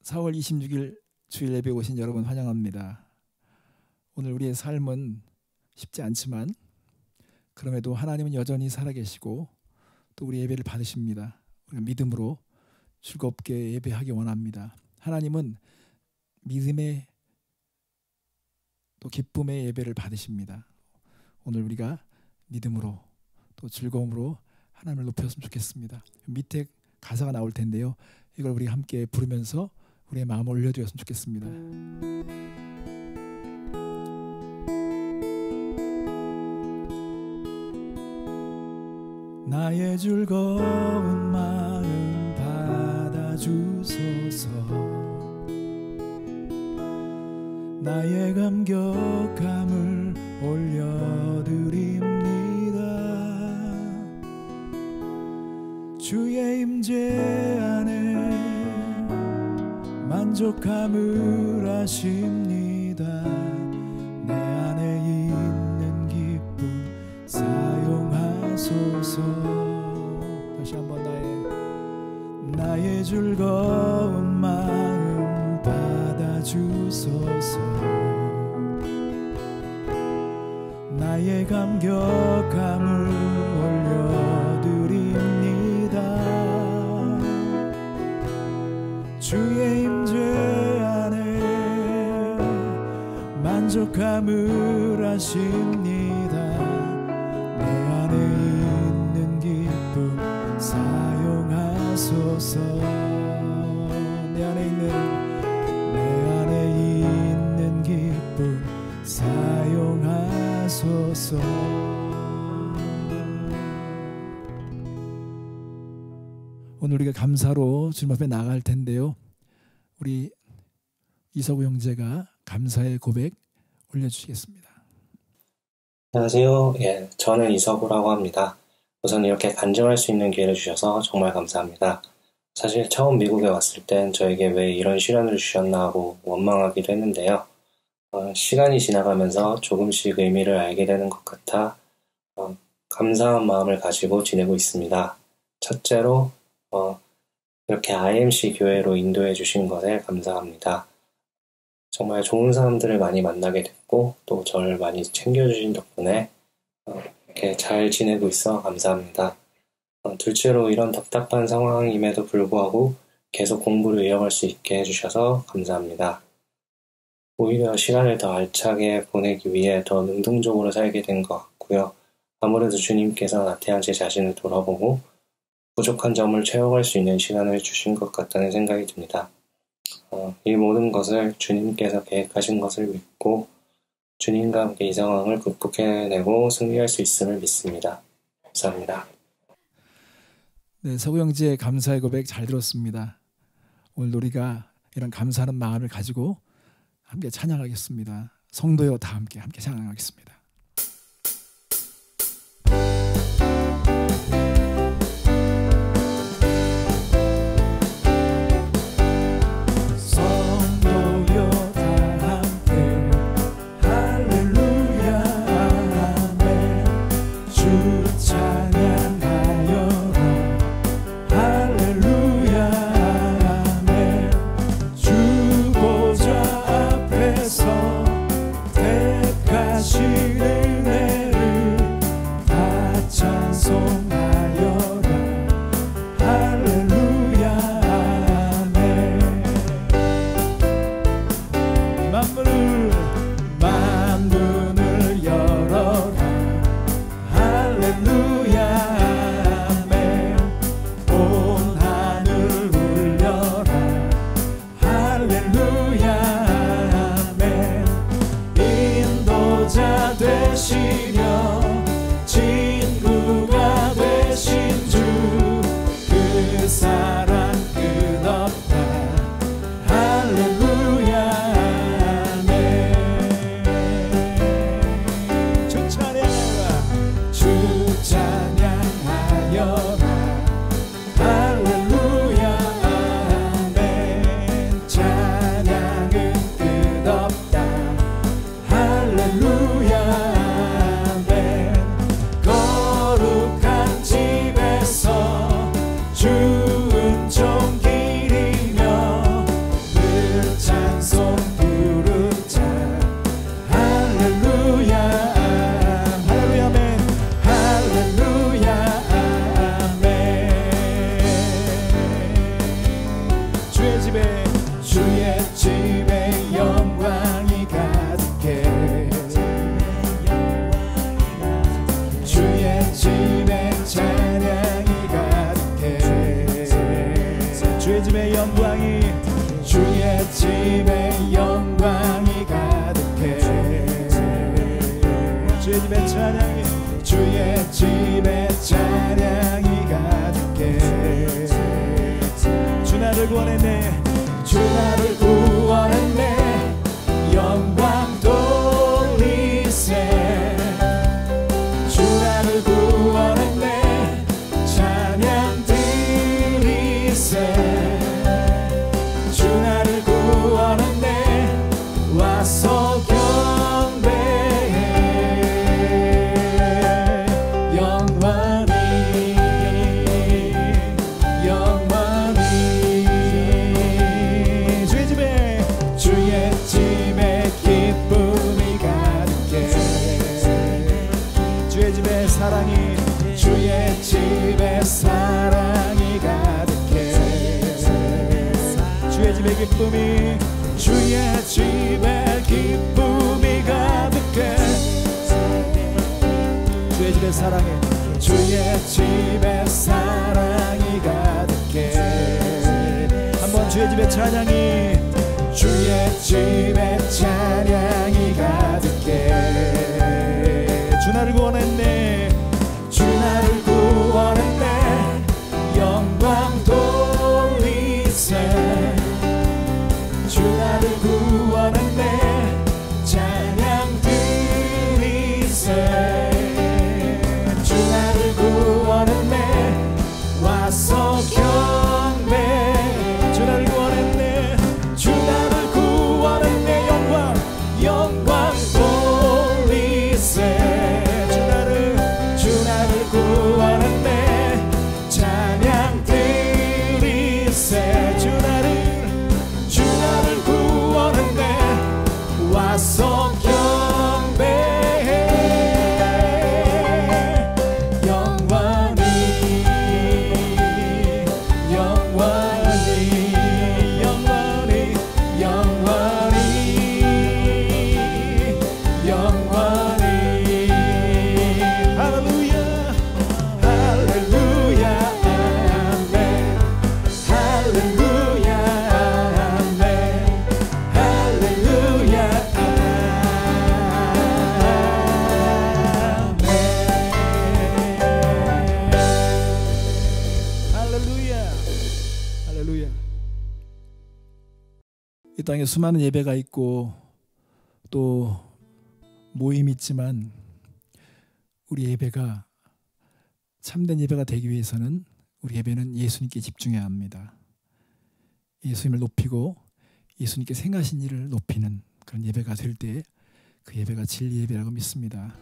4월 26일 주일 예배 오신 여러분 환영합니다. 오늘 우리의 삶은 쉽지 않지만 그럼에도 하나님은 여전히 살아계시고 또 우리 예배를 받으십니다. 우리가 믿음으로 즐겁게 예배하기 원합니다. 하나님은 믿음의 또 기쁨의 예배를 받으십니다. 오늘 우리가 믿음으로 또 즐거움으로 하나님을 높였으면 좋겠습니다. 밑에 가사가 나올 텐데요. 이걸 우리 함께 부르면서 우리의 마음을 올려드렸으면 좋겠습니다. 나의 즐거운 마음 받아주소서. 나의 감격함을 올려드립니다. 주의 임재 안에 만족함을 하십니다. 내 안에 있는 기쁨 사용하소서. 다시 한번 나의 즐거운 마음 받아주소서. 나의 감격함을 올려드립니다. 주의 임재 안에 만족함을 하십니다. 내 안에 있는 기쁨 사용하소서. 내 안에 있는 기쁨 사용하소서. 오늘 우리가 감사로 주님 앞에 나갈 텐데요. 우리 이석우 형제가 감사의 고백 올려주시겠습니다. 안녕하세요. 저는 이석우라고 합니다. 우선 이렇게 간증할 수 있는 기회를 주셔서 정말 감사합니다. 사실 처음 미국에 왔을 땐 저에게 왜 이런 시련을 주셨나 하고 원망하기도 했는데요. 시간이 지나가면서 조금씩 의미를 알게 되는 것 같아 감사한 마음을 가지고 지내고 있습니다. 첫째로 이렇게 IMC 교회로 인도해 주신 것에 감사합니다. 정말 좋은 사람들을 많이 만나게 됐고 또 저를 많이 챙겨주신 덕분에 이렇게 잘 지내고 있어 감사합니다. 둘째로 이런 답답한 상황임에도 불구하고 계속 공부를 이어갈 수 있게 해주셔서 감사합니다. 오히려 시간을 더 알차게 보내기 위해 더 능동적으로 살게 된 것 같고요. 아무래도 주님께서 나태한 제 자신을 돌아보고 부족한 점을 채워갈 수 있는 시간을 주신 것 같다는 생각이 듭니다. 이 모든 것을 주님께서 계획하신 것을 믿고 주님과 함께 이 상황을 극복해내고 승리할 수 있음을 믿습니다. 감사합니다. 네, 석우 형제의 감사의 고백 잘 들었습니다. 오늘 우리가 이런 감사하는 마음을 가지고 함께 찬양하겠습니다. 성도여 다 함께 찬양하겠습니다. 주 찬양 집에 찬양이 가득해. 주 나를 구원했네. 주 나를 구원했네. 영광 돌리세. 주 나를 구원했네. 찬양 드리세. 주 나를 구원했네. 와서 경배해. 영원히 영원히 주의 집에 기쁨이 가득해. 주의 집에 사랑이 주의 집에 사랑이 가득해. 주의 집에 기쁨이 주의 집에 기쁨이 가득해. 주의 집에 사랑이 주의 집에 사랑이 가득해. 한번 주의 집에 찬양이 주의 집에 찬양이 가득해. 주 나를 구원했네. 주 나를 구원했네. 영광 돌리세. 주 나를 구원했네. 찬양 드리세. 주 나를 구원했네. 와서 경배. 주 나를 구원했네. 주 나를 구원했네. 영광 돌리세. 주 나를 구원했네. 찬양 드리세. 주 나를 구원했네. 와서 경배해. 영원히 영원히 영원히 영원히 영원히. 할렐루야 할렐루야 아멘. 할렐루야 아멘. 할렐루야 아멘. 할렐루야 할렐루야. 이 땅에 수많은 예배가 있고 또 모임이 있지만 우리 예배가 참된 예배가 되기 위해서는 우리 예배는 예수님께 집중해야 합니다. 예수님을 높이고 예수님께 생하신 일을 높이는 그런 예배가 될 때 그 예배가 진리 예배라고 믿습니다.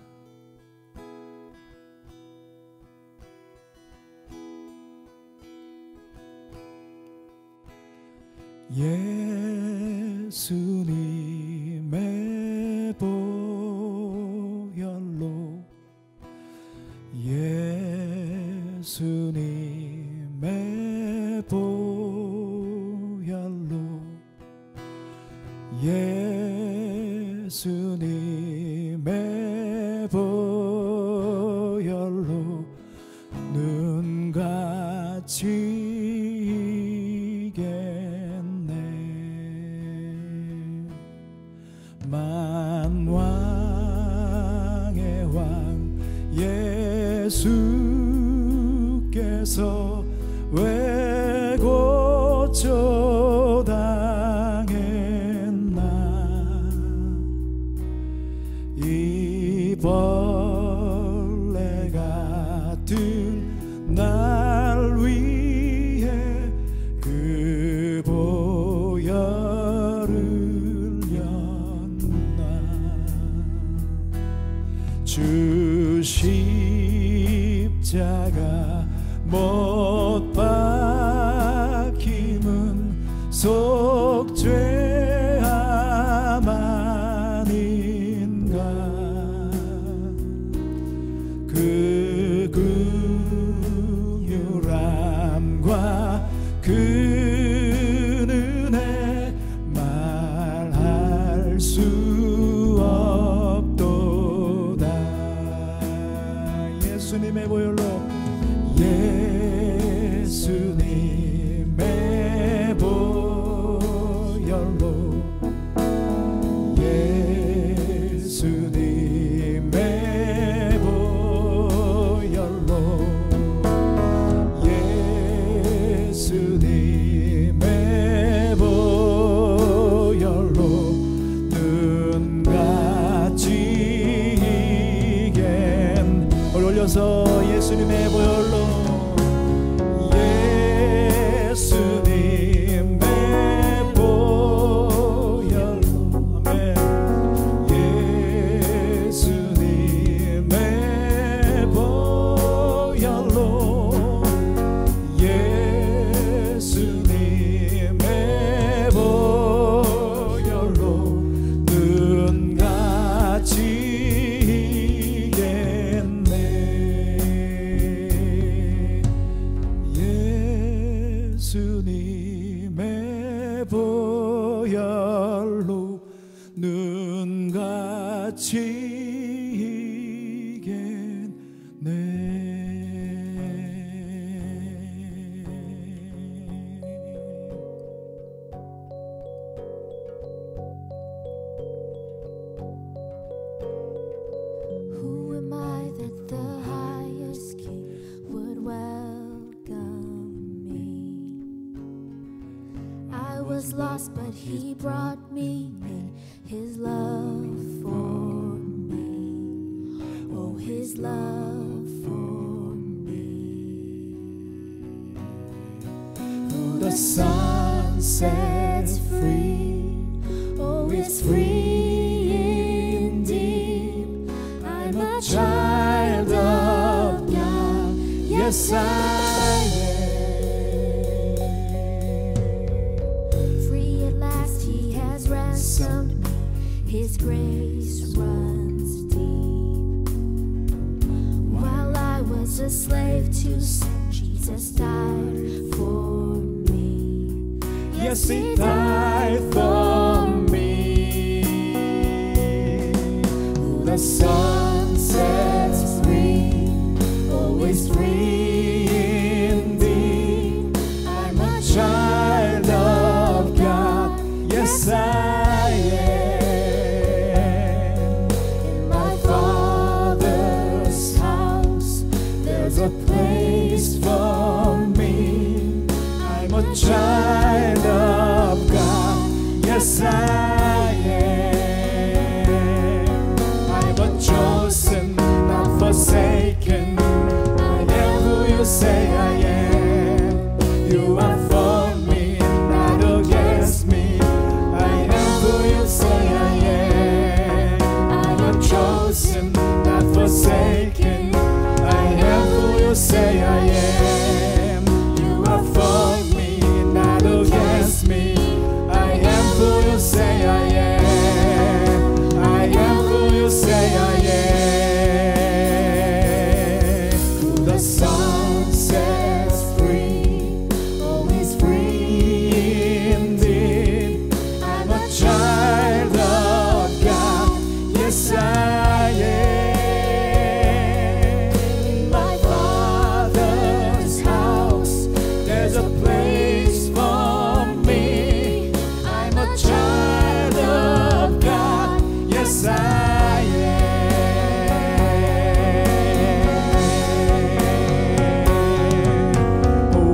예수님의 보혈로 예수님의 보혈로 예수님의 보혈로 눈같이 만왕의 왕 예수께서 왜 고초당했나. 이 벌레 같은 날 위해 그 보혈을 주 십자가 못 박힘은 속죄함 아닌가. 그 긍휼함과 그 은혜 말할 수 없도다. 예수님의 보혈로 예수님의 보혈로 예수님의 보혈로 was lost, but he brought me in. His love for me, oh, his love for me. Who the sun sets free, oh, it's free indeed. I'm a child of God, yes I am. Ransomed me, his grace runs deep. While I was a slave to sin, Jesus died for me. Yes, he died for me. Who the sun sets free, always free indeed. I'm a child of God, yes I am. In my Father's house, there's a place for me. I'm a child of God, yes I am. I'm a chosen, not forsaken. I am who you say I am. You are for me, not against me. Say I am. I am chosen, not forsaken. I am who you say I am. You are for me, not against me. I am who you say I am. I am who you say I am. Who the sun sets free, oh, he's free indeed. I'm a child of God, yes I am. In my Father's house, there's a place for me. I'm a child of God, yes I am.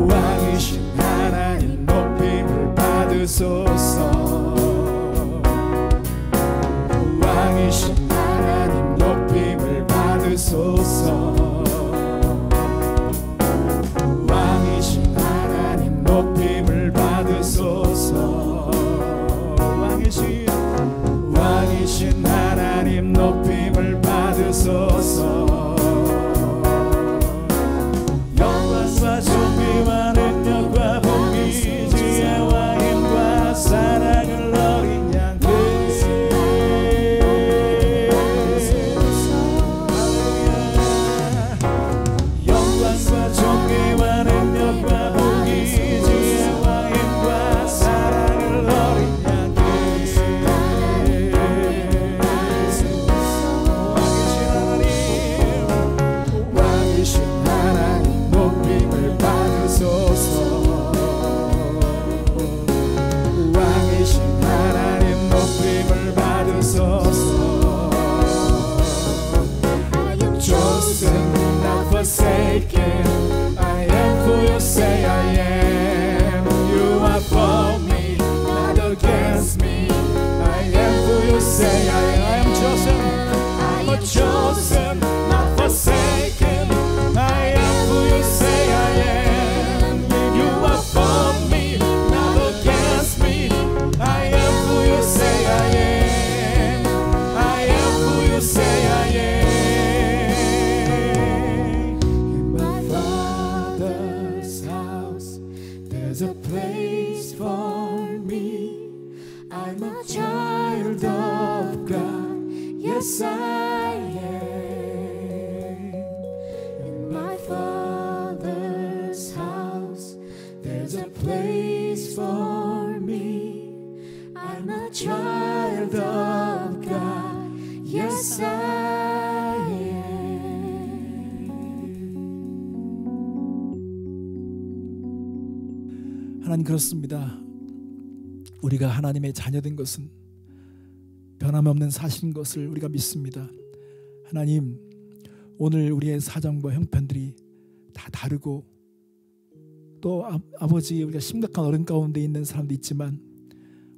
왕이신 하나님 높임을 받으소서. 왕이신 하나님 높임을 받으소서. 왕이신 하나님 높임을 받으소서. 왕이신 하나님 높임을 받으소서. 영광과 존귀와 능력과 복이 지혜와 힘과 사랑을 어린 양 존귀와 능력과 복이 지혜와 힘과 사랑을 어린 양께 왕이신 하나님 높임을 받으소서. 왕이신 하나님 높임을 받으소서. I am chosen, not forsaken. I am who you say I am. You are for me, not against me. I am who you say I am. Chosen, I'm a chosen, not forsaken. I am who 하나님 그렇습니다. 우리가 하나님의 자녀된 것은 변함없는 사실인 것을 우리가 믿습니다. 하나님, 오늘 우리의 사정과 형편들이 다 다르고 또 아버지 우리가 심각한 어려움 가운데 있는 사람도 있지만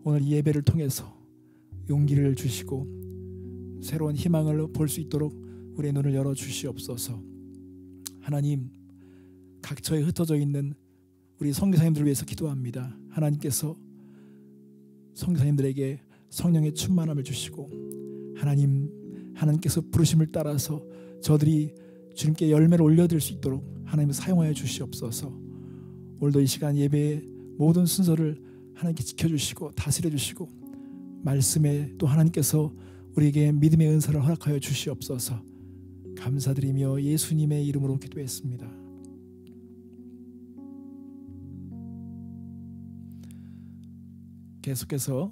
오늘 이 예배를 통해서 용기를 주시고 새로운 희망을 볼 수 있도록 우리의 눈을 열어 주시옵소서. 하나님, 각처에 흩어져 있는 우리 선교사님들을 위해서 기도합니다. 하나님께서 선교사님들에게 성령의 충만함을 주시고 하나님께서 부르심을 따라서 저들이 주님께 열매를 올려드릴 수 있도록 하나님 사용하여 주시옵소서. 오늘도 이 시간 예배의 모든 순서를 하나님께 지켜주시고 다스려 주시고 말씀에 또 하나님께서 우리에게 믿음의 은사를 허락하여 주시옵소서. 감사드리며 예수님의 이름으로 기도했습니다. 계속해서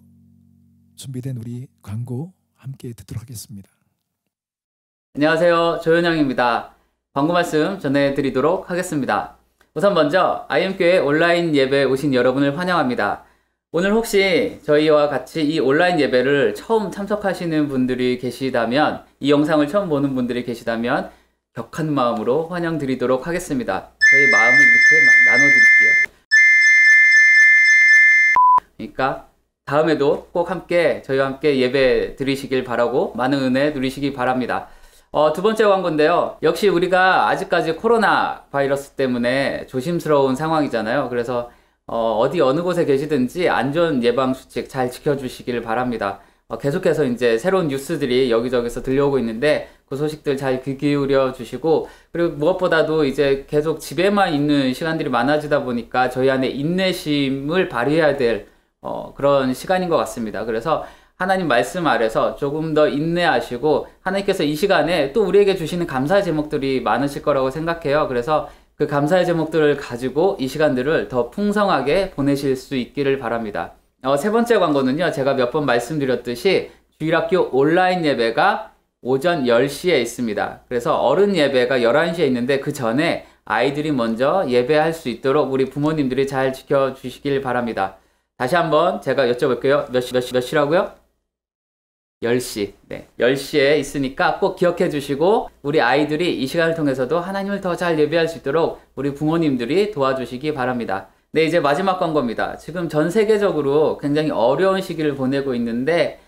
준비된 우리 광고 함께 듣도록 하겠습니다. 안녕하세요. 조현영입니다. 광고 말씀 전해드리도록 하겠습니다. 우선 먼저 IM교회 온라인 예배 오신 여러분을 환영합니다. 오늘 혹시 저희와 같이 이 온라인 예배를 처음 참석하시는 분들이 계시다면, 이 영상을 처음 보는 분들이 계시다면 격한 마음으로 환영드리도록 하겠습니다. 저희 마음을 이렇게 나눠드릴게요. 그러니까 다음에도 꼭 저희와 함께 예배 드리시길 바라고 많은 은혜 누리시기 바랍니다. 두 번째 광고인데요. 역시 우리가 아직까지 코로나 바이러스 때문에 조심스러운 상황이잖아요. 그래서 어느 곳에 계시든지 안전 예방 수칙 잘 지켜주시길 바랍니다. 계속해서 이제 새로운 뉴스들이 여기저기서 들려오고 있는데 그 소식들 잘 귀 기울여 주시고, 그리고 무엇보다도 이제 계속 집에만 있는 시간들이 많아지다 보니까 저희 안에 인내심을 발휘해야 될 그런 시간인 것 같습니다. 그래서 하나님 말씀 아래서 조금 더 인내하시고, 하나님께서 이 시간에 또 우리에게 주시는 감사의 제목들이 많으실 거라고 생각해요. 그래서 그 감사의 제목들을 가지고 이 시간들을 더 풍성하게 보내실 수 있기를 바랍니다. 세 번째 광고는요, 제가 몇 번 말씀드렸듯이 주일학교 온라인 예배가 오전 10시에 있습니다. 그래서 어른 예배가 11시에 있는데 그 전에 아이들이 먼저 예배할 수 있도록 우리 부모님들이 잘 지켜주시길 바랍니다. 다시 한번 제가 여쭤볼게요. 몇 시라고요? 10시. 네, 10시에 있으니까 꼭 기억해 주시고 우리 아이들이 이 시간을 통해서도 하나님을 더 잘 예배할 수 있도록 우리 부모님들이 도와주시기 바랍니다. 네, 이제 마지막 광고입니다. 지금 전 세계적으로 굉장히 어려운 시기를 보내고 있는데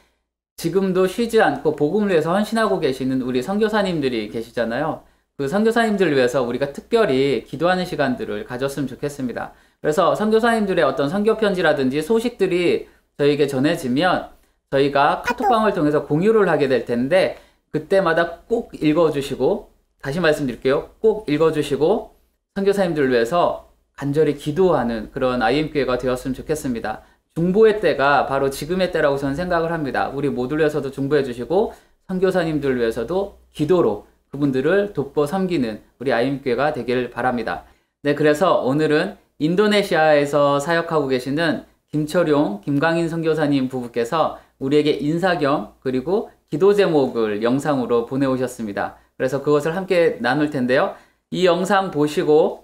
지금도 쉬지 않고 복음을 위해서 헌신하고 계시는 우리 선교사님들이 계시잖아요. 그 선교사님들을 위해서 우리가 특별히 기도하는 시간들을 가졌으면 좋겠습니다. 그래서 선교사님들의 어떤 선교 편지라든지 소식들이 저희에게 전해지면 저희가 카톡방을 통해서 공유를 하게 될 텐데 그때마다 꼭 읽어주시고, 다시 말씀드릴게요. 꼭 읽어주시고 선교사님들을 위해서 간절히 기도하는 그런 IM교회가 되었으면 좋겠습니다. 중보의 때가 바로 지금의 때라고 저는 생각을 합니다. 우리 모두를 위해서도 중보해 주시고 선교사님들을 위해서도 기도로 그분들을 돕고 섬기는 우리 IM교회가 되길 바랍니다. 네, 그래서 오늘은 인도네시아에서 사역하고 계시는 김철용, 김광인 선교사님 부부께서 우리에게 인사 겸 그리고 기도 제목을 영상으로 보내오셨습니다. 그래서 그것을 함께 나눌 텐데요. 이 영상 보시고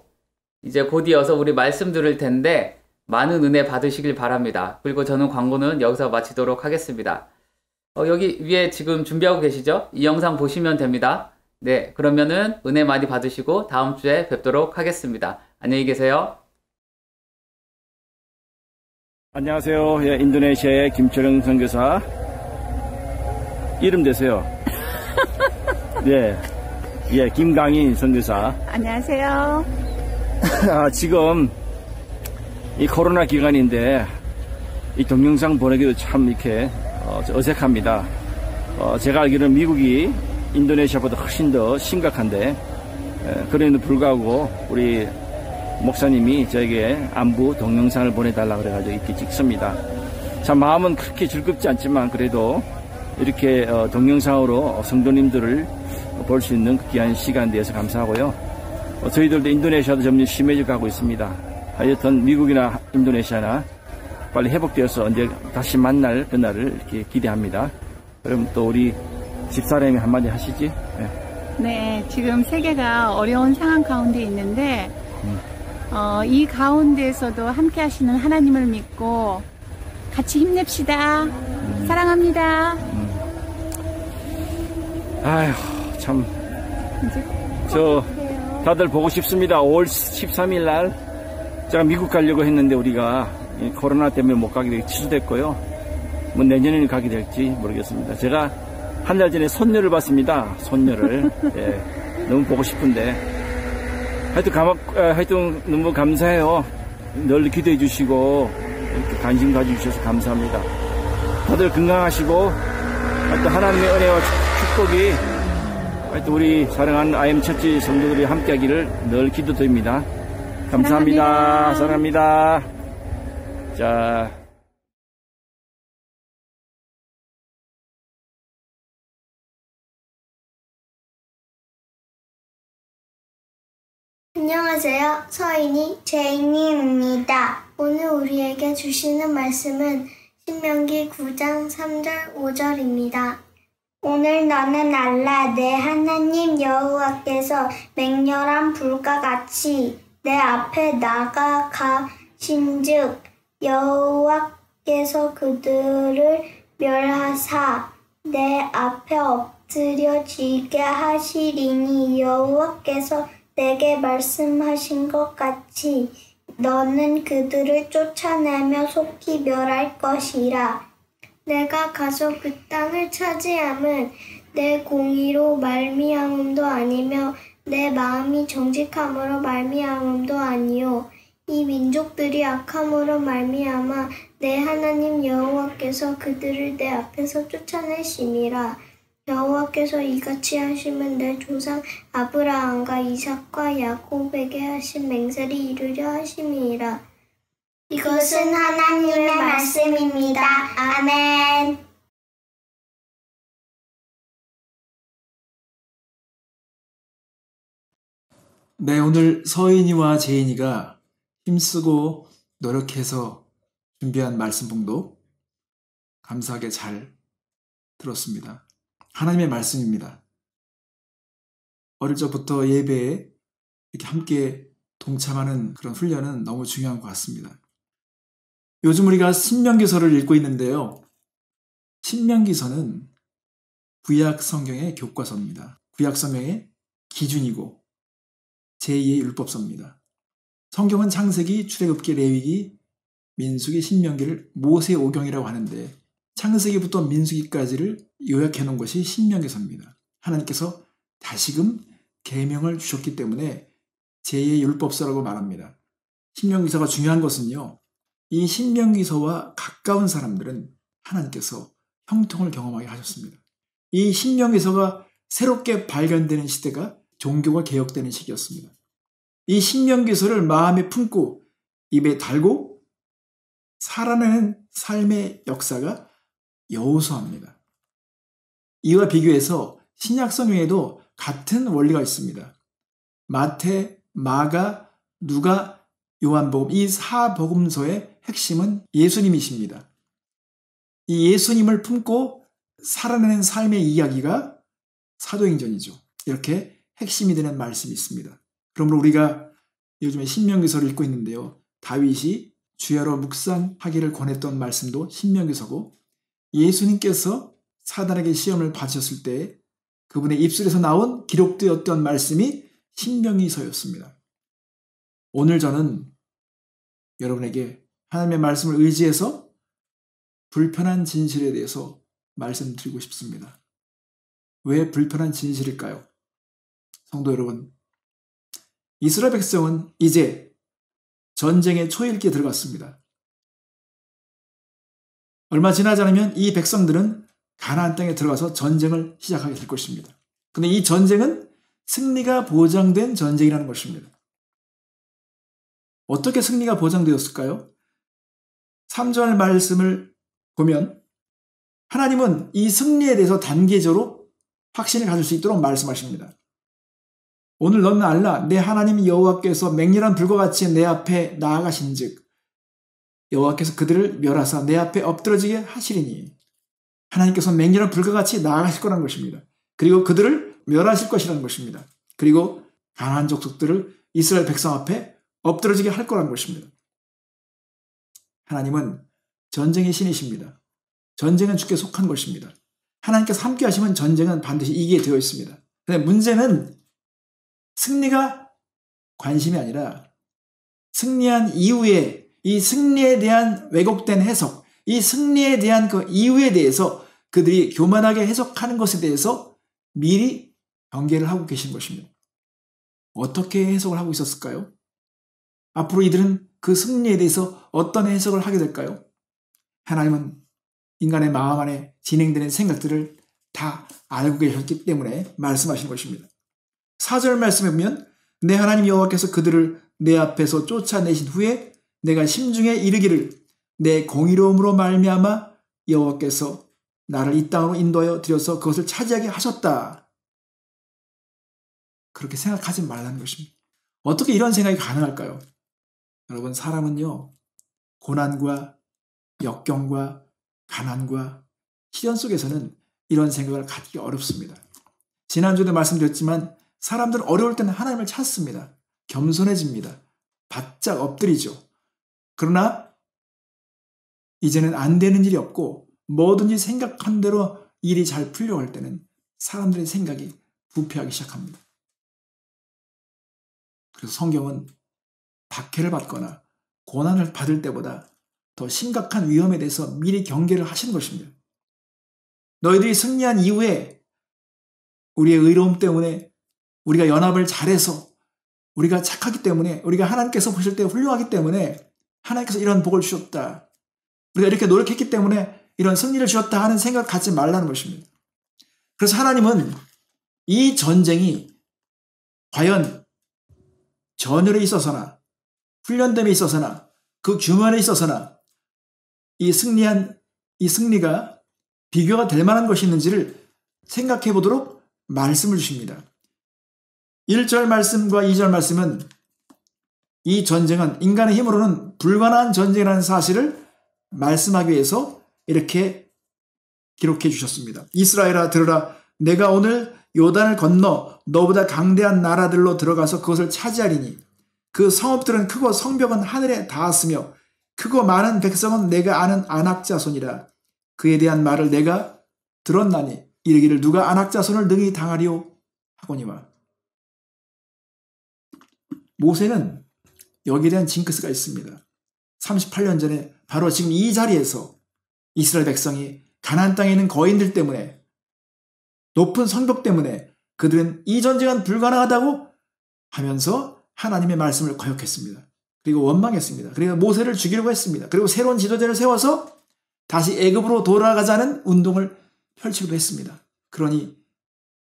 이제 곧 이어서 우리 말씀 들을 텐데 많은 은혜 받으시길 바랍니다. 그리고 저는 광고는 여기서 마치도록 하겠습니다. 여기 위에 지금 준비하고 계시죠? 이 영상 보시면 됩니다. 네, 그러면은 은혜 많이 받으시고 다음 주에 뵙도록 하겠습니다. 안녕히 계세요. 안녕하세요. 예, 인도네시아의 김철영 선교사. 이름 되세요. 예, 김강인 선교사. 안녕하세요. 지금 이 코로나 기간인데 이 동영상 보내기도 참 이렇게 어색합니다. 제가 알기로는 미국이 인도네시아보다 훨씬 더 심각한데 그럼에도 불구하고 우리 목사님이 저에게 안부 동영상을 보내달라 그래가지고 이렇게 찍습니다. 참 마음은 그렇게 즐겁지 않지만 그래도 이렇게 동영상으로 성도님들을 볼 수 있는 귀한 시간 되어서 감사하고요. 저희들도 인도네시아도 점점 심해져 가고 있습니다. 하여튼 미국이나 인도네시아나 빨리 회복되어서 언제 다시 만날 그날을 이렇게 기대합니다. 그럼 또 우리 집사람이 한마디 하시지? 네, 지금 세계가 어려운 상황 가운데 있는데 이 가운데에서도 함께 하시는 하나님을 믿고 같이 힘냅시다. 사랑합니다. 아휴, 참. 다들 보고 싶습니다. 5월 13일 날 제가 미국 가려고 했는데 우리가 코로나 때문에 못 가게 되고 취소됐고요. 뭐 내년에는 가게 될지 모르겠습니다. 제가 한 달 전에 손녀를 봤습니다. 손녀를. 예, 너무 보고 싶은데. 하여튼 너무 감사해요. 늘 기도해 주시고 이렇게 관심 가져주셔서 감사합니다. 다들 건강하시고 하여튼 하나님의 은혜와 축복이 하여튼 우리 사랑하는 IM처치 성도들이 함께하기를 늘 기도드립니다. 감사합니다. 사랑합니다. 자. 안녕하세요. 서인이 제이님입니다. 오늘 우리에게 주시는 말씀은 신명기 9장 3절 5절입니다. 오늘 너는 알라 내 하나님 여호와께서 맹렬한 불과 같이 내 앞에 나아가신즉 여호와께서 그들을 멸하사 내 앞에 엎드려지게 하시리니 여호와께서 내게 말씀하신 것 같이 너는 그들을 쫓아내며 속히 멸할 것이라. 내가 가서 그 땅을 차지함은 내 공의로 말미암음도 아니며 내 마음이 정직함으로 말미암음도 아니요 이 민족들이 악함으로 말미암아 내 하나님 여호와께서 그들을 내 앞에서 쫓아내심이라. 여호와께서 이같이 하시면 내 조상 아브라함과 이삭과 야곱에게 하신 맹세를 이루려 하심이라. 이것은 하나님의 말씀입니다. 아멘. 네, 오늘 서인이와 제인이가 힘쓰고 노력해서 준비한 말씀 봉독 감사하게 잘 들었습니다. 하나님의 말씀입니다. 어릴 적부터 예배에 이렇게 함께 동참하는 그런 훈련은 너무 중요한 것 같습니다. 요즘 우리가 신명기서를 읽고 있는데요. 신명기서는 구약 성경의 교과서입니다. 구약 성경의 기준이고 제2의 율법서입니다. 성경은 창세기, 출애굽기, 레위기, 민수기, 신명기를 모세오경이라고 하는데 창세기부터 민수기까지를 요약해 놓은 것이 신명기서입니다. 하나님께서 다시금 계명을 주셨기 때문에 제2의 율법서라고 말합니다. 신명기서가 중요한 것은요. 이 신명기서와 가까운 사람들은 하나님께서 형통을 경험하게 하셨습니다. 이 신명기서가 새롭게 발견되는 시대가 종교가 개혁되는 시기였습니다. 이 신명기서를 마음에 품고 입에 달고 살아내는 삶의 역사가 여호수아입니다. 이와 비교해서 신약성경에도 같은 원리가 있습니다. 마태, 마가, 누가, 요한복음 이 4복음서의 핵심은 예수님이십니다. 이 예수님을 품고 살아내는 삶의 이야기가 사도행전이죠. 이렇게 핵심이 되는 말씀이 있습니다. 그러므로 우리가 요즘에 신명기서를 읽고 있는데요. 다윗이 주야로 묵상하기를 권했던 말씀도 신명기서고 예수님께서 사단에게 시험을 받으셨을 때 그분의 입술에서 나온 기록되었던 말씀이 신명기서였습니다. 오늘 저는 여러분에게 하나님의 말씀을 의지해서 불편한 진실에 대해서 말씀드리고 싶습니다. 왜 불편한 진실일까요? 성도 여러분, 이스라엘 백성은 이제 전쟁의 초일기에 들어갔습니다. 얼마 지나지 않으면 이 백성들은 가나안 땅에 들어가서 전쟁을 시작하게 될 것입니다. 그런데 이 전쟁은 승리가 보장된 전쟁이라는 것입니다. 어떻게 승리가 보장되었을까요? 3절 말씀을 보면 하나님은 이 승리에 대해서 단계적으로 확신을 가질 수 있도록 말씀하십니다. 오늘 너는 알라 내 하나님 여호와께서 맹렬한 불과 같이 내 앞에 나아가신즉 여호와께서 그들을 멸하사 내 앞에 엎드러지게 하시리니 하나님께서 맹렬한 불과 같이 나아가실 거라는 것입니다. 그리고 그들을 멸하실 것이라는 것입니다. 그리고 가나안 족속들을 이스라엘 백성 앞에 엎드러지게 할 거란 것입니다. 하나님은 전쟁의 신이십니다. 전쟁은 주께 속한 것입니다. 하나님께서 함께 하시면 전쟁은 반드시 이기게 되어 있습니다. 그런데 문제는 승리가 관심이 아니라 승리한 이후에 이 승리에 대한 왜곡된 해석, 이 승리에 대한 그 이유에 대해서 그들이 교만하게 해석하는 것에 대해서 미리 경계를 하고 계신 것입니다. 어떻게 해석을 하고 있었을까요? 앞으로 이들은 그 승리에 대해서 어떤 해석을 하게 될까요? 하나님은 인간의 마음 안에 진행되는 생각들을 다 알고 계셨기 때문에 말씀하신 것입니다. 4절 말씀에 보면 내 하나님 여호와께서 그들을 내 앞에서 쫓아내신 후에 내가 심중에 이르기를 내 공의로움으로 말미암아 여호와께서 나를 이 땅으로 인도하여 들여서 그것을 차지하게 하셨다. 그렇게 생각하지 말라는 것입니다. 어떻게 이런 생각이 가능할까요? 여러분, 사람은요, 고난과 역경과 가난과 시련 속에서는 이런 생각을 갖기 어렵습니다. 지난주에도 말씀드렸지만 사람들은 어려울 때는 하나님을 찾습니다. 겸손해집니다. 바짝 엎드리죠. 그러나 이제는 안 되는 일이 없고 뭐든지 생각한 대로 일이 잘 풀려고 할 때는 사람들의 생각이 부패하기 시작합니다. 그래서 성경은 박해를 받거나 고난을 받을 때보다 더 심각한 위험에 대해서 미리 경계를 하시는 것입니다. 너희들이 승리한 이후에 우리의 의로움 때문에 우리가 연합을 잘해서 우리가 착하기 때문에 우리가 하나님께서 보실 때 훌륭하기 때문에 하나님께서 이런 복을 주셨다. 우리가 이렇게 노력했기 때문에 이런 승리를 주셨다 하는 생각을 갖지 말라는 것입니다. 그래서 하나님은 이 전쟁이 과연 전열에 있어서나 훈련됨에 있어서나 그 규모에 있어서나 이 승리가 비교가 될 만한 것이 있는지를 생각해 보도록 말씀을 주십니다. 1절 말씀과 2절 말씀은 이 전쟁은 인간의 힘으로는 불가능한 전쟁이라는 사실을 말씀하기 위해서 이렇게 기록해 주셨습니다. 이스라엘아 들으라, 내가 오늘 요단을 건너 너보다 강대한 나라들로 들어가서 그것을 차지하리니 그 성읍들은 크고 성벽은 하늘에 닿았으며 크고 많은 백성은 내가 아는 아낙 자손이라. 그에 대한 말을 내가 들었나니 이르기를 누가 아낙 자손을 능히 당하리오 하거니와. 모세는 여기에 대한 징크스가 있습니다. 38년 전에 바로 지금 이 자리에서 이스라엘 백성이 가나안 땅에 있는 거인들 때문에 높은 성벽 때문에 그들은 이 전쟁은 불가능하다고 하면서 하나님의 말씀을 거역했습니다. 그리고 원망했습니다. 그리고 모세를 죽이려고 했습니다. 그리고 새로운 지도자를 세워서 다시 애굽으로 돌아가자는 운동을 펼치기도 했습니다. 그러니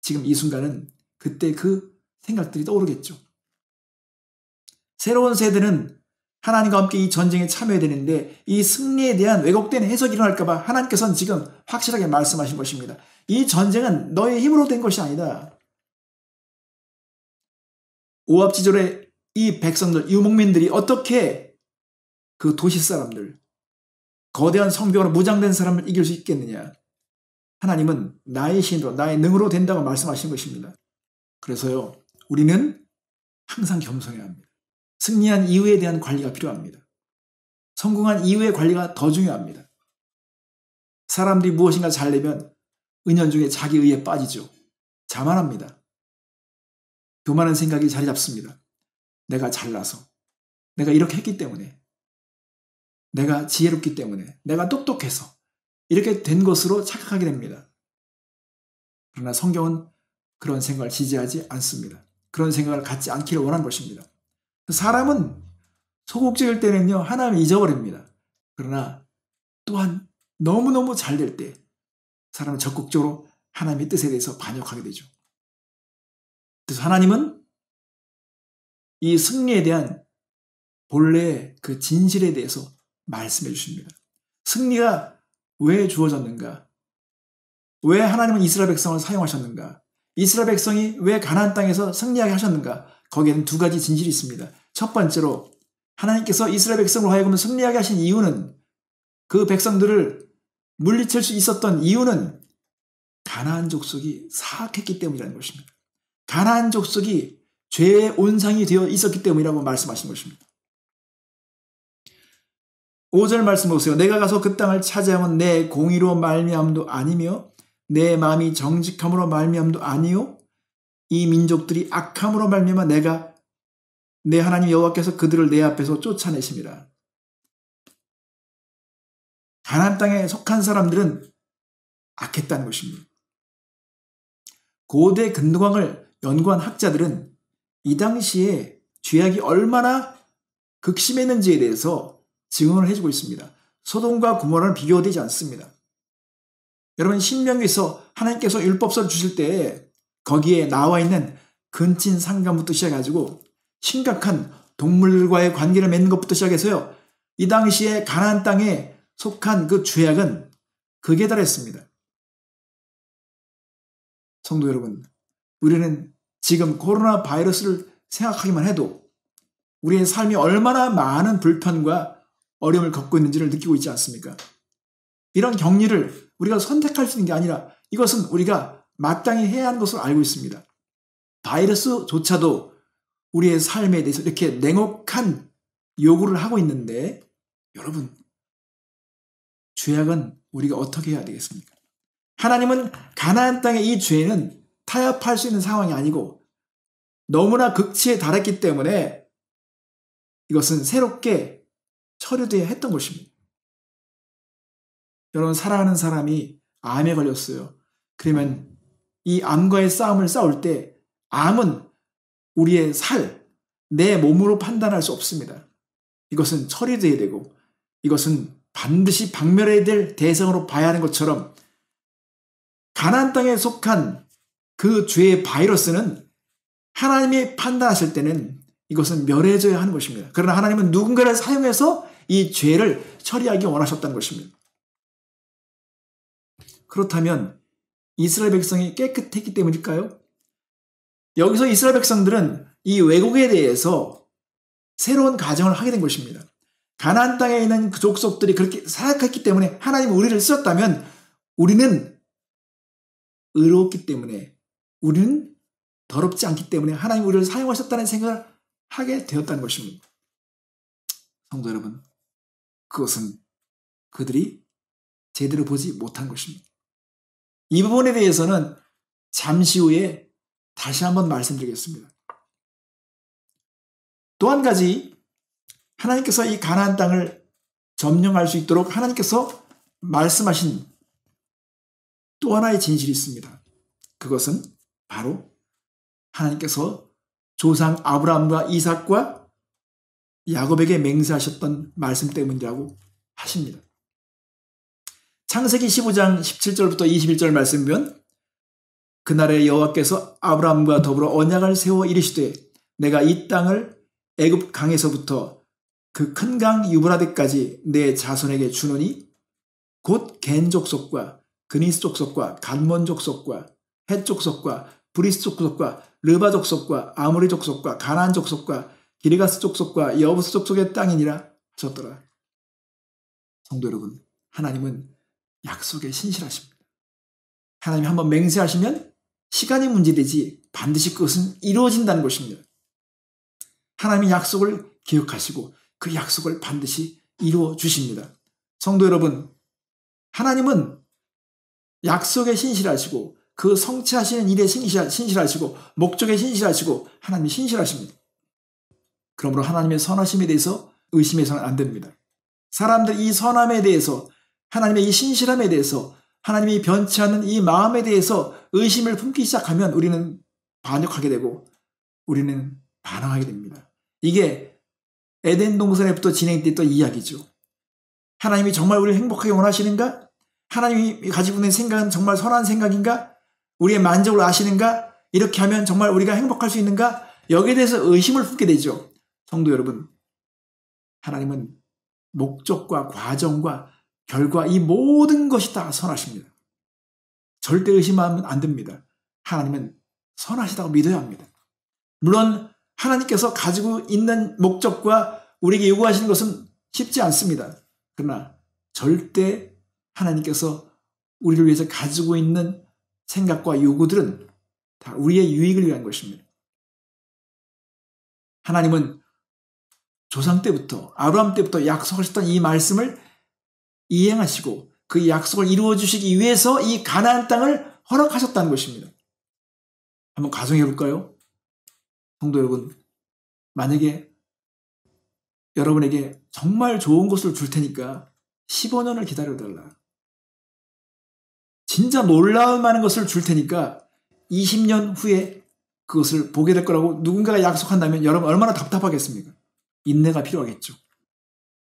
지금 이 순간은 그때 그 생각들이 떠오르겠죠. 새로운 세대는 하나님과 함께 이 전쟁에 참여해야 되는데 이 승리에 대한 왜곡된 해석이 일어날까 봐 하나님께서는 지금 확실하게 말씀하신 것입니다. 이 전쟁은 너의 힘으로 된 것이 아니다. 오합지졸의 이 백성들, 유목민들이 어떻게 그 도시 사람들, 거대한 성벽으로 무장된 사람을 이길 수 있겠느냐. 하나님은 나의 신으로, 나의 능으로 된다고 말씀하신 것입니다. 그래서요, 우리는 항상 겸손해야 합니다. 승리한 이후에 대한 관리가 필요합니다. 성공한 이후의 관리가 더 중요합니다. 사람들이 무엇인가 잘 내면 은연중에 자기 의에 빠지죠. 자만합니다. 교만한 생각이 자리 잡습니다. 내가 잘나서, 내가 이렇게 했기 때문에, 내가 지혜롭기 때문에, 내가 똑똑해서 이렇게 된 것으로 착각하게 됩니다. 그러나 성경은 그런 생각을 지지하지 않습니다. 그런 생각을 갖지 않기를 원한 것입니다. 사람은 소극적일 때는요, 하나님을 잊어버립니다. 그러나 또한 너무너무 잘 될 때 사람은 적극적으로 하나님의 뜻에 대해서 반역하게 되죠. 그래서 하나님은 이 승리에 대한 본래의 그 진실에 대해서 말씀해 주십니다. 승리가 왜 주어졌는가? 왜 하나님은 이스라엘 백성을 사용하셨는가? 이스라엘 백성이 왜 가나안 땅에서 승리하게 하셨는가? 거기에는 두 가지 진실이 있습니다. 첫 번째로 하나님께서 이스라엘 백성으로 하여금 승리하게 하신 이유는, 그 백성들을 물리칠 수 있었던 이유는 가나안 족속이 사악했기 때문이라는 것입니다. 가나안 족속이 죄의 온상이 되어 있었기 때문이라고 말씀하신 것입니다. 5절 말씀 보세요. 내가 가서 그 땅을 차지하면 내 공의로 말미암도 아니며 내 마음이 정직함으로 말미암도 아니요 이 민족들이 악함으로 말미암아 내가 내 하나님 여호와께서 그들을 내 앞에서 쫓아내십니다. 가나안 땅에 속한 사람들은 악했다는 것입니다. 고대 근동왕을 연구한 학자들은 이 당시에 죄악이 얼마나 극심했는지에 대해서 증언을 해주고 있습니다. 소돔과 고모라는 비교되지 않습니다. 여러분 신명기에서 하나님께서 율법서를 주실 때 거기에 나와 있는 근친 상간부터 시작해가지고 심각한 동물과의 관계를 맺는 것부터 시작해서요. 이 당시에 가나안 땅에 속한 그 죄악은 극에 달했습니다. 성도 여러분, 우리는 지금 코로나 바이러스를 생각하기만 해도 우리의 삶이 얼마나 많은 불편과 어려움을 겪고 있는지를 느끼고 있지 않습니까? 이런 격리를 우리가 선택할 수 있는 게 아니라 이것은 우리가 마땅히 해야 하는 것으로 알고 있습니다. 바이러스조차도 우리의 삶에 대해서 이렇게 냉혹한 요구를 하고 있는데 여러분, 죄악은 우리가 어떻게 해야 되겠습니까? 하나님은 가나안 땅의 이 죄는 타협할 수 있는 상황이 아니고 너무나 극치에 달했기 때문에 이것은 새롭게 처리되어야 했던 것입니다. 여러분 사랑하는 사람이 암에 걸렸어요. 그러면 이 암과의 싸움을 싸울 때 암은 우리의 내 몸으로 판단할 수 없습니다. 이것은 처리되어야 되고 이것은 반드시 박멸해야 될 대상으로 봐야 하는 것처럼 가나안 땅에 속한 그 죄의 바이러스는 하나님이 판단하실 때는 이것은 멸해져야 하는 것입니다. 그러나 하나님은 누군가를 사용해서 이 죄를 처리하기 원하셨다는 것입니다. 그렇다면 이스라엘 백성이 깨끗했기 때문일까요? 여기서 이스라엘 백성들은 이 왜곡에 대해서 새로운 가정을 하게 된 것입니다. 가나안 땅에 있는 그 족속들이 그렇게 사악했기 때문에 하나님이 우리를 쓰셨다면 우리는 의롭기 때문에 우리는 더럽지 않기 때문에 하나님이 우리를 사용하셨다는 생각을 하게 되었다는 것입니다. 성도 여러분, 그것은 그들이 제대로 보지 못한 것입니다. 이 부분에 대해서는 잠시 후에 다시 한번 말씀드리겠습니다. 또 한 가지 하나님께서 이 가나안 땅을 점령할 수 있도록 하나님께서 말씀하신 또 하나의 진실이 있습니다. 그것은 바로 하나님께서 조상 아브라함과 이삭과 야곱에게 맹세하셨던 말씀 때문이라고 하십니다. 창세기 15장 17절부터 21절 말씀이면 그날에 여호와께서 아브라함과 더불어 언약을 세워 이르시되 내가 이 땅을 애굽 강에서부터 그 큰 강 유브라데까지 내 자손에게 주노니 곧 겐 족속과 그니스 족속과 간몬 족속과 헷 족속과 브리스 족속과 르바 족속과 아모리 족속과 가나안 족속과 기르가스 족속과 여부스 족속의 땅이니라 하셨더라. 성도 여러분, 하나님은 약속에 신실하십니다. 하나님이 한번 맹세하시면 시간이 문제되지 반드시 그것은 이루어진다는 것입니다. 하나님의 약속을 기억하시고 그 약속을 반드시 이루어 주십니다. 성도 여러분, 하나님은 약속에 신실하시고 그 성취하시는 일에 신실하시고 목적에 신실하시고 하나님이 신실하십니다. 그러므로 하나님의 선하심에 대해서 의심해서는 안 됩니다. 사람들 이 선함에 대해서 하나님의 이 신실함에 대해서 하나님이 변치 않는 이 마음에 대해서 의심을 품기 시작하면 우리는 반역하게 되고 우리는 반항하게 됩니다. 이게 에덴 동산에부터 진행됐던 이야기죠. 하나님이 정말 우리를 행복하게 원하시는가? 하나님이 가지고 있는 생각은 정말 선한 생각인가? 우리의 만족을 아시는가? 이렇게 하면 정말 우리가 행복할 수 있는가? 여기에 대해서 의심을 품게 되죠. 성도 여러분, 하나님은 목적과 과정과 결과 이 모든 것이 다 선하십니다. 절대 의심하면 안 됩니다. 하나님은 선하시다고 믿어야 합니다. 물론 하나님께서 가지고 있는 목적과 우리에게 요구하시는 것은 쉽지 않습니다. 그러나 절대 하나님께서 우리를 위해서 가지고 있는 생각과 요구들은 다 우리의 유익을 위한 것입니다. 하나님은 조상 때부터 아브라함 때부터 약속하셨던 이 말씀을 이행하시고 그 약속을 이루어 주시기 위해서 이 가나안 땅을 허락하셨다는 것입니다. 한번 가정해 볼까요? 성도 여러분, 만약에 여러분에게 정말 좋은 것을 줄 테니까 15년을 기다려달라. 진짜 놀라운 많은 것을 줄 테니까 20년 후에 그것을 보게 될 거라고 누군가가 약속한다면 여러분 얼마나 답답하겠습니까? 인내가 필요하겠죠.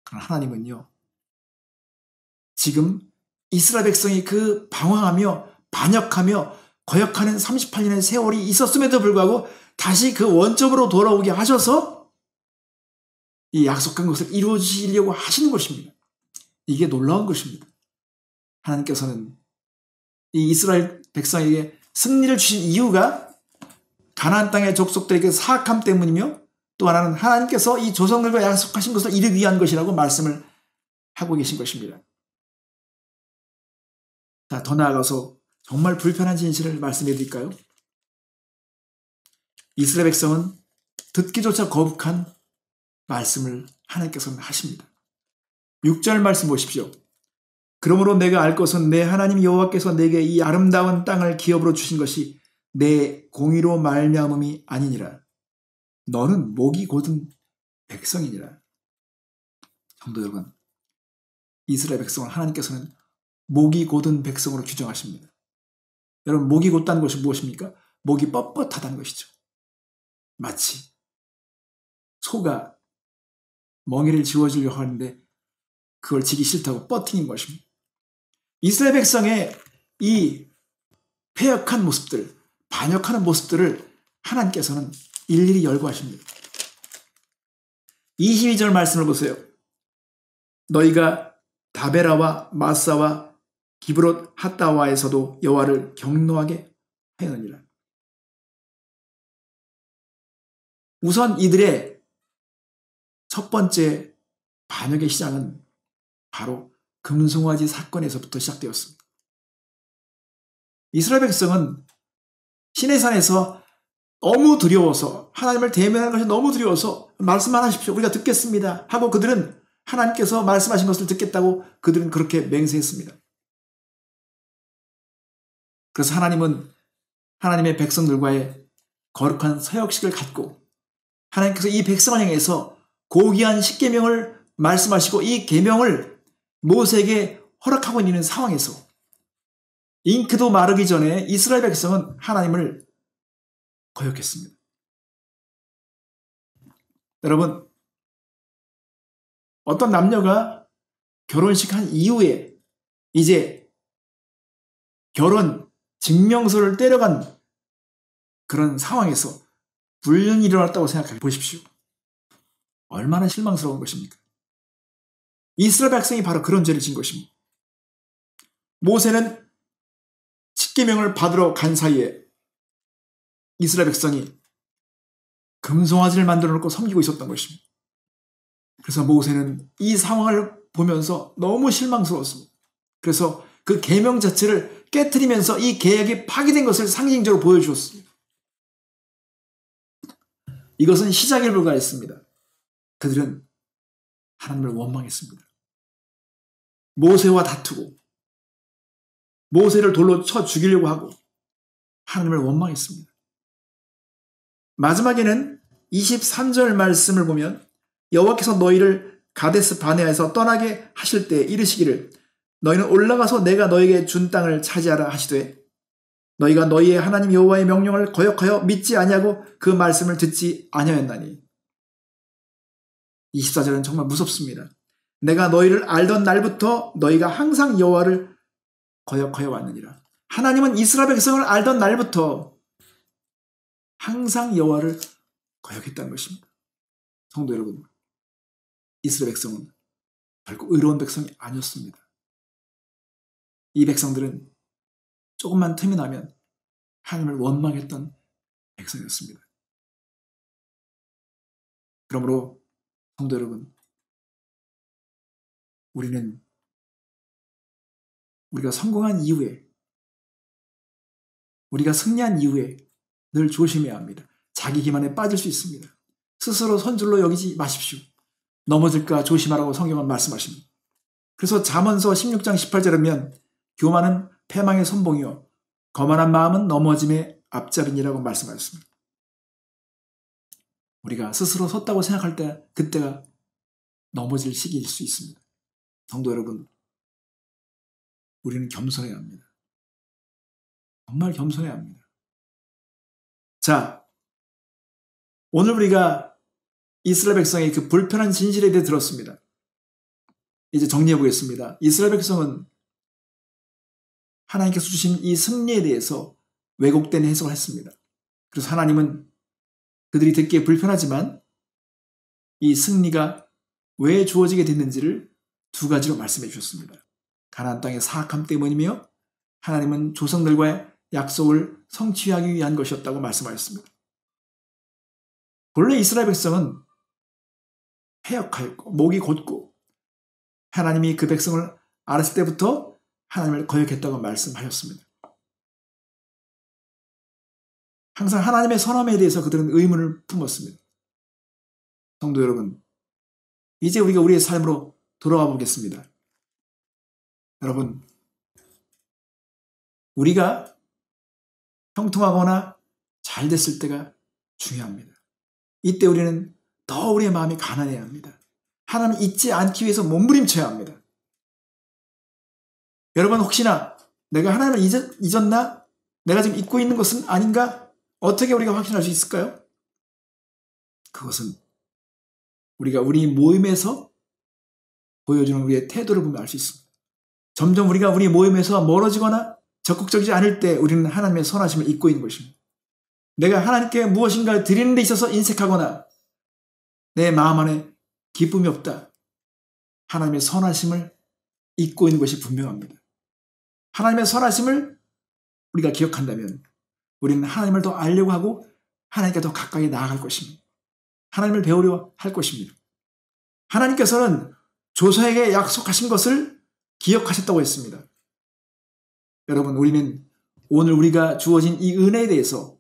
그러나 하나님은요, 지금 이스라엘 백성이 그 방황하며 반역하며 거역하는 38년의 세월이 있었음에도 불구하고 다시 그 원점으로 돌아오게 하셔서 이 약속한 것을 이루어 주시려고 하시는 것입니다. 이게 놀라운 것입니다. 하나님께서는 이 이스라엘 백성에게 승리를 주신 이유가 가나안 땅의 족속들에게 사악함 때문이며 또 하나는 하나님께서 이 조상들과 약속하신 것을 이루기 위한 것이라고 말씀을 하고 계신 것입니다. 자, 더 나아가서 정말 불편한 진실을 말씀해 드릴까요? 이스라엘 백성은 듣기조차 거북한 말씀을 하나님께서는 하십니다. 6절 말씀 보십시오. 그러므로 내가 알 것은 내 하나님 여호와께서 내게 이 아름다운 땅을 기업으로 주신 것이 내 공의로 말미암음이 아니니라. 너는 목이 곧은 백성이니라. 성도 여러분, 이스라엘 백성을 하나님께서는 목이 곧은 백성으로 규정하십니다. 여러분, 목이 곧다는 것이 무엇입니까? 목이 뻣뻣하다는 것이죠. 마치 소가 멍에를 지워주려고 하는데 그걸 지기 싫다고 뻗팅인 것입니다. 이스라엘 백성의 이 패역한 모습들, 반역하는 모습들을 하나님께서는 일일이 열거하십니다. 22절 말씀을 보세요. 너희가 다베라와 마사와 기브롯 핫다와에서도 여호와를 경노하게 하였느니라. 우선 이들의 첫 번째 반역의 시작은 바로 금송아지 사건에서부터 시작되었습니다. 이스라엘 백성은 시내산에서 너무 두려워서 하나님을 대면하는 것이 너무 두려워서 말씀만 하십시오. 우리가 듣겠습니다 하고 그들은 하나님께서 말씀하신 것을 듣겠다고 그들은 그렇게 맹세했습니다. 그래서 하나님은 하나님의 백성들과의 거룩한 서역식을 갖고 하나님께서 이 백성을 향해서 고귀한 십계명을 말씀하시고 이 계명을 모세에게 허락하고 있는 상황에서 잉크도 마르기 전에 이스라엘 백성은 하나님을 거역했습니다. 여러분, 어떤 남녀가 결혼식 한 이후에 이제 결혼 증명서를 떼려간 그런 상황에서 불륜이 일어났다고 생각해 보십시오. 얼마나 실망스러운 것입니까? 이스라엘 백성이 바로 그런 죄를 진 것입니다. 모세는 십계명을 받으러 간 사이에 이스라엘 백성이 금송아지를 만들어 놓고 섬기고 있었던 것입니다. 그래서 모세는 이 상황을 보면서 너무 실망스러웠습니다. 그래서 그 계명 자체를 깨트리면서 이 계약이 파기된 것을 상징적으로 보여주었습니다. 이것은 시작에 불과했습니다. 그들은 하나님을 원망했습니다. 모세와 다투고 모세를 돌로 쳐 죽이려고 하고 하나님을 원망했습니다. 마지막에는 23절 말씀을 보면 여호와께서 너희를 가데스 바네아에서 떠나게 하실 때 이르시기를 너희는 올라가서 내가 너희에게 준 땅을 차지하라 하시되 너희가 너희의 하나님 여호와의 명령을 거역하여 믿지 아니하고 그 말씀을 듣지 아니하였나니. 24절은 정말 무섭습니다. 내가 너희를 알던 날부터 너희가 항상 여호와를 거역하여 왔느니라. 하나님은 이스라엘 백성을 알던 날부터 항상 여호와를 거역했다는 것입니다. 성도 여러분, 이스라엘 백성은 결국 의로운 백성이 아니었습니다. 이 백성들은 조금만 틈이 나면 하나님을 원망했던 백성이었습니다. 그러므로 성도 여러분, 우리는 우리가 성공한 이후에, 우리가 승리한 이후에 늘 조심해야 합니다. 자기 기만에 빠질 수 있습니다. 스스로 선줄로 여기지 마십시오. 넘어질까 조심하라고 성경은 말씀하십니다. 그래서 잠언서 16장 18절에 보면 교만은 패망의 선봉이요 거만한 마음은 넘어짐의 앞잡이니라고 말씀하셨습니다. 우리가 스스로 섰다고 생각할 때 그때가 넘어질 시기일 수 있습니다. 성도 여러분, 우리는 겸손해야 합니다. 정말 겸손해야 합니다. 자, 오늘 우리가 이스라엘 백성의 그 불편한 진실에 대해 들었습니다. 이제 정리해 보겠습니다. 이스라엘 백성은 하나님께서 주신 이 승리에 대해서 왜곡된 해석을 했습니다. 그래서 하나님은 그들이 듣기에 불편하지만 이 승리가 왜 주어지게 됐는지를 두 가지로 말씀해 주셨습니다. 가나안 땅의 사악함 때문이며 하나님은 조상들과의 약속을 성취하기 위한 것이었다고 말씀하셨습니다. 본래 이스라엘 백성은 패역하였고 목이 곧고 하나님이 그 백성을 알았을 때부터 하나님을 거역했다고 말씀하셨습니다. 항상 하나님의 선함에 대해서 그들은 의문을 품었습니다. 성도 여러분, 이제 우리가 우리의 삶으로 돌아가 보겠습니다. 여러분, 우리가 형통하거나 잘 됐을 때가 중요합니다. 이때 우리는 더 우리의 마음이 가난해야 합니다. 하나님 잊지 않기 위해서 몸부림쳐야 합니다. 여러분, 혹시나 내가 하나님을 잊었나? 내가 지금 잊고 있는 것은 아닌가? 어떻게 우리가 확신할 수 있을까요? 그것은 우리가 우리 모임에서 보여주는 우리의 태도를 보면 알 수 있습니다. 점점 우리가 우리 모임에서 멀어지거나 적극적이지 않을 때 우리는 하나님의 선하심을 잊고 있는 것입니다. 내가 하나님께 무엇인가 드리는 데 있어서 인색하거나 내 마음 안에 기쁨이 없다. 하나님의 선하심을 잊고 있는 것이 분명합니다. 하나님의 선하심을 우리가 기억한다면 우리는 하나님을 더 알려고 하고 하나님께 더 가까이 나아갈 것입니다. 하나님을 배우려 할 것입니다. 하나님께서는 조상에게 약속하신 것을 기억하셨다고 했습니다. 여러분, 우리는 오늘 우리가 주어진 이 은혜에 대해서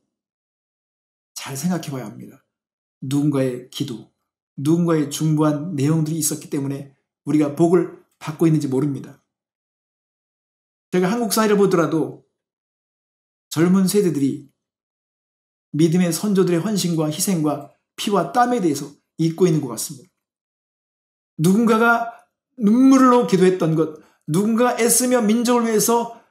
잘 생각해 봐야 합니다. 누군가의 기도, 누군가의 중보한 내용들이 있었기 때문에 우리가 복을 받고 있는지 모릅니다. 제가 한국 사회를 보더라도 젊은 세대들이 믿음의 선조들의 헌신과 희생과 피와 땀에 대해서 잊고 있는 것 같습니다. 누군가가 눈물로 기도했던 것, 누군가가 애쓰며 민족을 위해서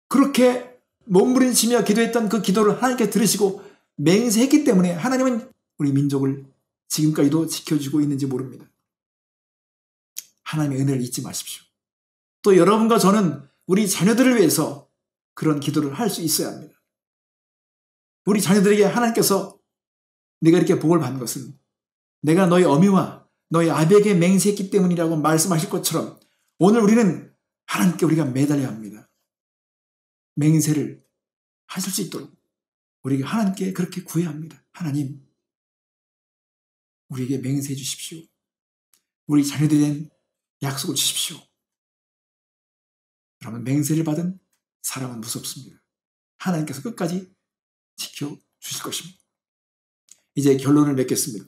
그렇게 몸부림치며 기도했던 그 기도를 하나님께 들으시고 맹세했기 때문에 하나님은 우리 민족을 지금까지도 지켜주고 있는지 모릅니다. 하나님의 은혜를 잊지 마십시오. 또 여러분과 저는 우리 자녀들을 위해서 그런 기도를 할 수 있어야 합니다. 우리 자녀들에게 하나님께서 네가 이렇게 복을 받는 것은 내가 너희 어미와 너희 아비에게 맹세했기 때문이라고 말씀하실 것처럼 오늘 우리는 하나님께 우리가 매달려야 합니다. 맹세를 하실 수 있도록 우리가 하나님께 그렇게 구해야 합니다. 하나님, 우리에게 맹세해 주십시오. 우리 자녀들에 대한 약속을 주십시오. 여러분, 맹세를 받은 사람은 무섭습니다. 하나님께서 끝까지 지켜주실 것입니다. 이제 결론을 맺겠습니다.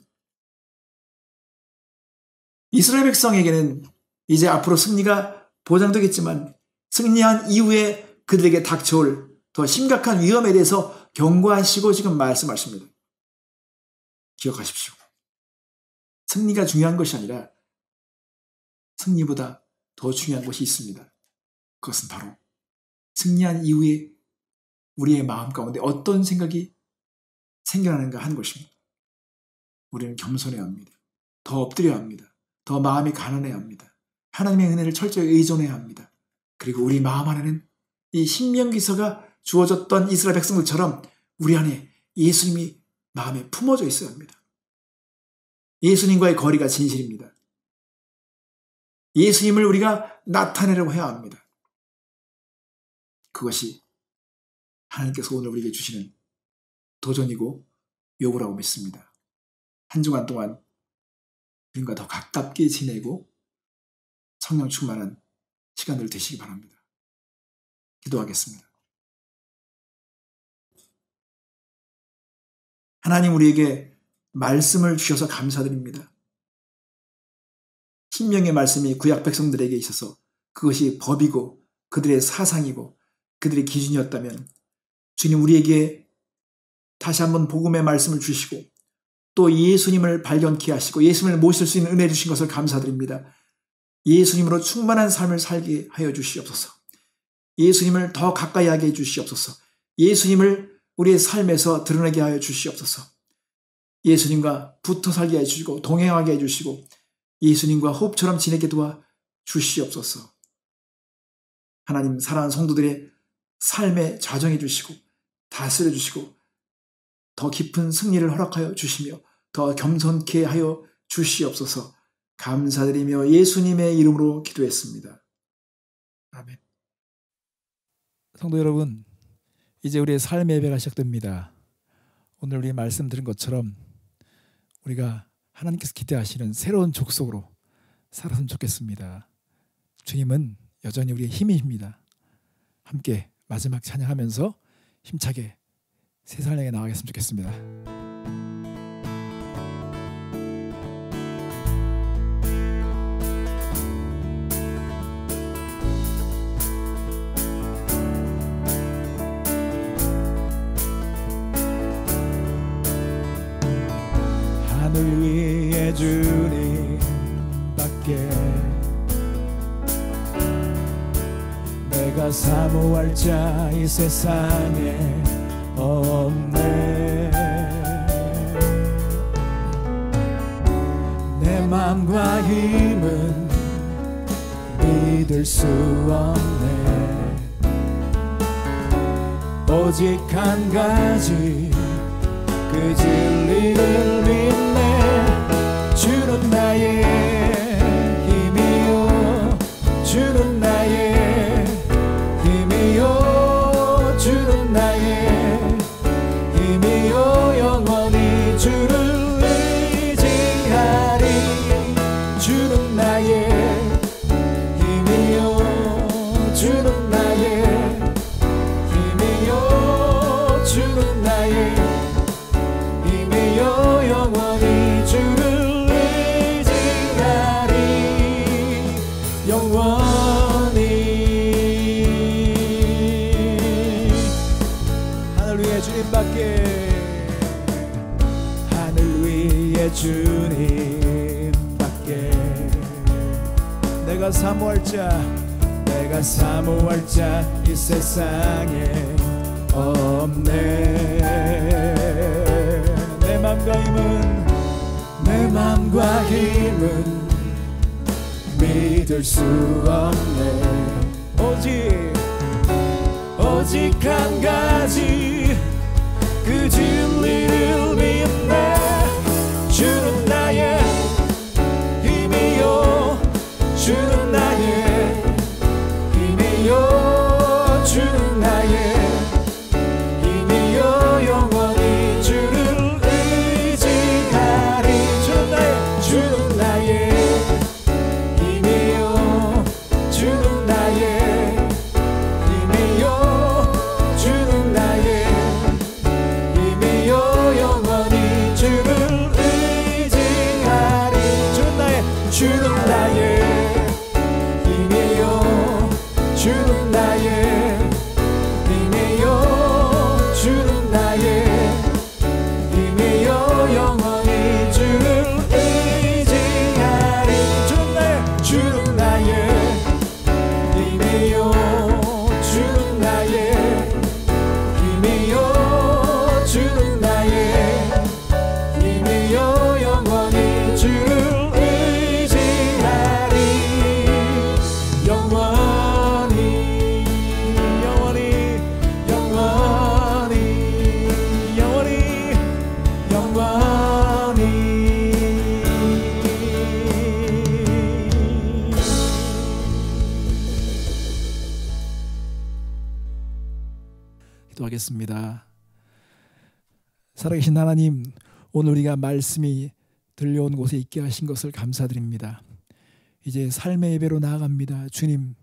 이스라엘 백성에게는 이제 앞으로 승리가 보장되겠지만 승리한 이후에 그들에게 닥쳐올 더 심각한 위험에 대해서 경고하시고 지금 말씀하십니다. 기억하십시오. 승리가 중요한 것이 아니라 승리보다 더 중요한 것이 있습니다. 그것은 바로 승리한 이후에 우리의 마음 가운데 어떤 생각이 생겨나는가 하는 것입니다. 우리는 겸손해야 합니다. 더 엎드려야 합니다. 더 마음이 가난해야 합니다. 하나님의 은혜를 철저히 의존해야 합니다. 그리고 우리 마음 안에는 이 신명기서가 주어졌던 이스라엘 백성들처럼 우리 안에 예수님이 마음에 품어져 있어야 합니다. 예수님과의 거리가 진실입니다. 예수님을 우리가 나타내려고 해야 합니다. 그것이 하나님께서 오늘 우리에게 주시는 도전이고 요구라고 믿습니다. 한 주간 동안 주님과 더 가깝게 지내고 성령 충만한 시간들 되시기 바랍니다. 기도하겠습니다. 하나님, 우리에게 말씀을 주셔서 감사드립니다. 신명의 말씀이 구약 백성들에게 있어서 그것이 법이고 그들의 사상이고 그들의 기준이었다면 주님 우리에게 다시 한번 복음의 말씀을 주시고 또 예수님을 발견케 하시고 예수님을 모실 수 있는 은혜 주신 것을 감사드립니다. 예수님으로 충만한 삶을 살게 하여 주시옵소서. 예수님을 더 가까이 하게 해 주시옵소서. 예수님을 우리의 삶에서 드러내게 하여 주시옵소서. 예수님과 붙어 살게 해주시고 동행하게 해주시고 예수님과 호흡처럼 지내게 도와 주시옵소서. 하나님 사랑하는 성도들의 삶에 좌정해 주시고 다스려 주시고 더 깊은 승리를 허락하여 주시며 더 겸손케 하여 주시옵소서. 감사드리며 예수님의 이름으로 기도했습니다. 아멘. 성도 여러분, 이제 우리의 삶의 예배가 시작됩니다. 오늘 우리 말씀 드린 것처럼 우리가 하나님께서 기대하시는 새로운 족속으로 살았으면 좋겠습니다. 주님은 여전히 우리의 힘이십니다. 함께 마지막 찬양하면서 힘차게 세상을 향해 나아가겠으면 좋겠습니다. 하늘 위에 주님밖에 내가 사모할 자 이 세상에 없네. 내 맘과 힘은 믿을 수 없네. 오직 한 가지 그 진리를 믿네. 주는 나의 힘이요 주는 나의 힘이요 주는 나의 힘이요 영원히 주를 의지하리. 주는 나의 힘이요 주는 나의 힘이요 주는 나의 힘이요 영원히 주를 의지하리. 영원히 하늘 위에 주님밖에 하늘 위에 주님밖에 내가 사모할 자 이 세상에 없네. 내 맘과 힘은 믿을 수 없네. 오직 한 가지 그 진리를 믿네. 주는 나의 힘이요 주는 나의 힘이요 주는 나의 힘이요 영원히 주를 의지하리. 주는 나의 힘이요 주는 나의 힘이요 주는 나의 힘이요 영원히 주를 의지하리. 주는 나의 힘이요 주는 나의 힘이요 주는 나의 힘이요 영원히 주를 의지하리. 주는 나의 힘이요 주는 나의 힘이요 주는 나의 힘이요 영원히 주를 의지하리. 영원히 영원히 영원히 영원히 영원히 기도하겠습니다. 살아계신 하나님, 오늘 우리가 말씀이 들려온 곳에 있게 하신 것을 감사드립니다. 이제 삶의 예배로 나아갑니다. 주님,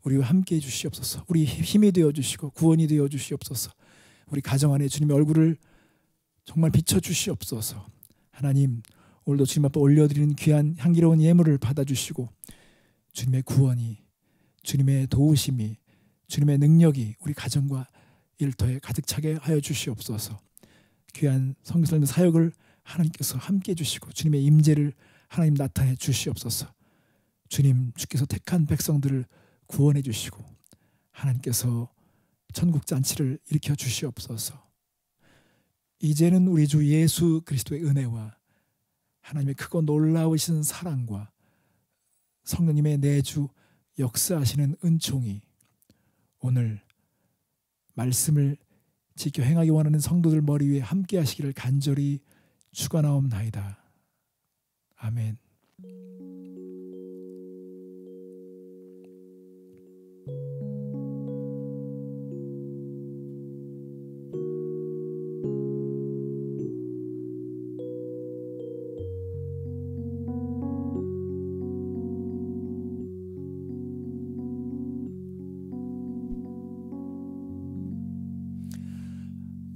우리와 함께 해 주시옵소서. 우리 힘이 되어 주시고 구원이 되어 주시옵소서. 우리 가정 안에 주님의 얼굴을 정말 비춰 주시옵소서. 하나님, 오늘도 주님 앞에 올려드리는 귀한 향기로운 예물을 받아주시고 주님의 구원이, 주님의 도우심이, 주님의 능력이 우리 가정과 일터에 가득 차게 하여 주시옵소서. 귀한 성교사님 사역을 하나님께서 함께 해주시고 주님의 임재를 하나님 나타내 주시옵소서. 주님, 주께서 택한 백성들을 구원해 주시고 하나님께서 천국 잔치를 일으켜 주시옵소서. 이제는 우리 주 예수 그리스도의 은혜와 하나님의 크고 놀라우신 사랑과 성령님의 내주 역사하시는 은총이 오늘 말씀을 지켜 행하기 원하는 성도들 머리 위에 함께 하시기를 간절히 축원하옵나이다. 아멘.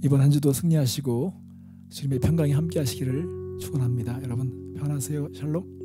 이번 한 주도 승리하시고 주님의 평강이 함께 하시기를 축원합니다. 여러분 평안하세요. 샬롬.